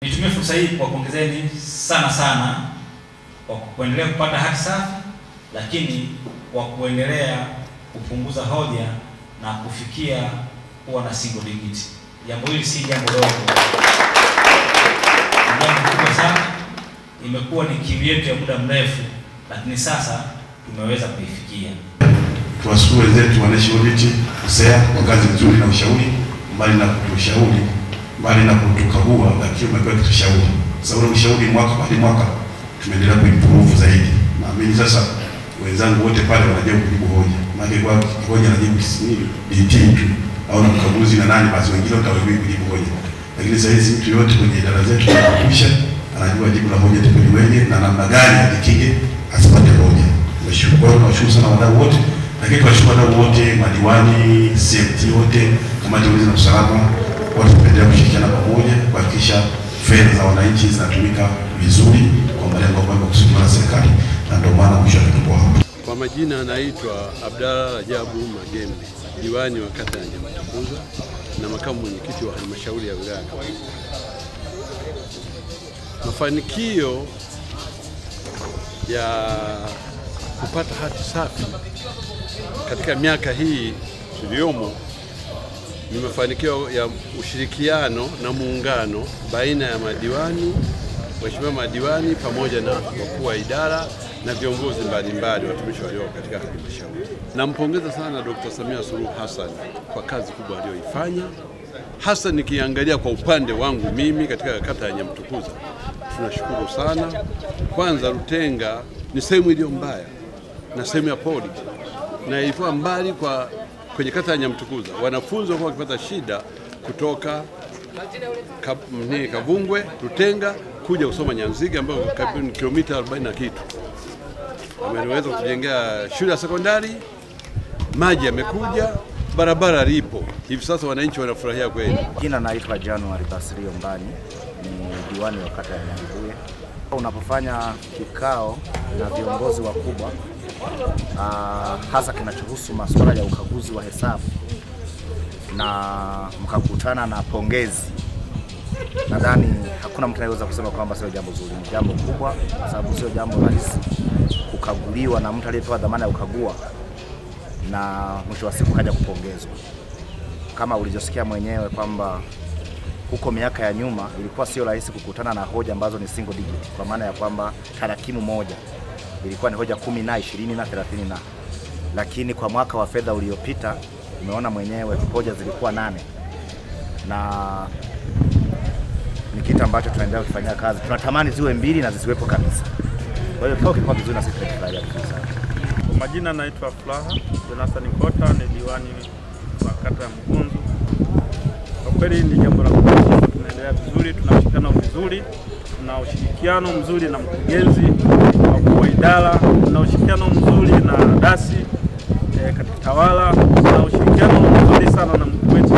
Nitumie fursa hii kwa kuongezeni sana kwa kuendelea kupata haki safi, lakini kwa kuendelea kupunguza hoja na kufikia kuwa na single digit. Jambo hili si jambo dogo. Jambo kubwa sana, imekuwa ni kiu yetu ya muda mrefu, lakini sasa tumeweza kuifikia. Tuwashukuru wenzetu wa National Unity USEA kwa kazi nzuri na ushauri, mbali na kutushauri, mbali na kutukagua, lakini umekuwa kitushauri. Sababu ushauri mwaka baada ya mwaka tumeendelea kuimprove zaidi. Naamini sasa wenzangu wote pale wanajua kujibu hoja. Maana kwa hoja anajibu DT tu au na mkaguzi na nani, basi wengine wataweza kujibu hoja. Lakini sasa hizi mtu yote kwenye idara zetu tunahakikisha anajua jibu la hoja tupo wenyewe na namna gani ajikinge asipate hoja. Tunashukuru sana wadau wote, lakini tunashukuru wadau wote, madiwani, CMT wote, kamati ya ulinzi na usalama, wote tunaendelea kushirikiana pamoja kuhakikisha fedha za wananchi zinatumika vizuri kwa malengo ambayo yamekusudiwa na serikali, na ndio maana mwisho tupo hapa. Kwa majina anaitwa Abdalla Rajabu Magembe, diwani wa kata ya Nyamatukuza na makamu mwenyekiti wa halmashauri ya wilaya. Mafanikio ya kupata hati safi katika miaka hii tuliyomo ni mafanikio ya ushirikiano na muungano baina ya madiwani, waheshimiwa madiwani pamoja na wakuu wa idara na viongozi mbalimbali watumishi walio katika halmashauri. Nampongeza sana Dr. Samia Suluhu Hassan kwa kazi kubwa aliyoifanya. Hasa nikiangalia kwa upande wangu mimi katika kata ya Nyamatukuza, tunashukuru sana. Kwanza Rutenga ni sehemu iliyo mbaya na sehemu ya poli, na ilikuwa mbali kwenye kata ya Nyamatukuza. Wanafunzi walikuwa wakipata shida kutoka Kavungwe, Rutenga kuja kusoma Nyanzige ambayo karibu kilomita 40 na kitu. Wameweza kutujengea shule ya sekondari, maji yamekuja, barabara lipo. Hivi sasa wananchi wanafurahia kweli. Jina naitwa January Basirio Mbani, ni diwani wa kata ya Nyambuye. Unapofanya kikao na viongozi wakubwa, hasa kinachohusu masuala ya ukaguzi wa hesabu, na mkakutana na pongezi, nadhani hakuna mtu anayeweza kusema kwamba sio jambo zuri. Ni jambo kubwa, kwa sababu sio jambo rahisi kukaguliwa na mtu aliyepewa dhamana ya ukagua na mwisho wa siku kaja kupongezwa. Kama ulivyosikia mwenyewe kwamba huko miaka ya nyuma ilikuwa sio rahisi kukutana na hoja ambazo ni single digit, kwa maana ya kwamba tarakimu moja ilikuwa ni hoja 10 na 20 na 30 na. Lakini kwa mwaka wa fedha uliopita umeona mwenyewe hoja zilikuwa 8, na ni kitu ambacho tunaendelea kufanyia kazi. Tunatamani ziwe 2 na zisiwepo kabisa. Kwa hiyo kwa vizuri na sisi tunafurahia kabisa. Kwa majina naitwa Furaha Jonathan Kota, ni diwani wa kata ya Mkunzu. Kwa kweli ni jambo la kushukuru, tunaendelea vizuri, tunashirikiana vizuri, tuna ushirikiano mzuri na mkurugenzi wa idara, tuna ushirikiano mzuri na dasi katika tawala, tuna ushirikiano mzuri sana na mkuu wetu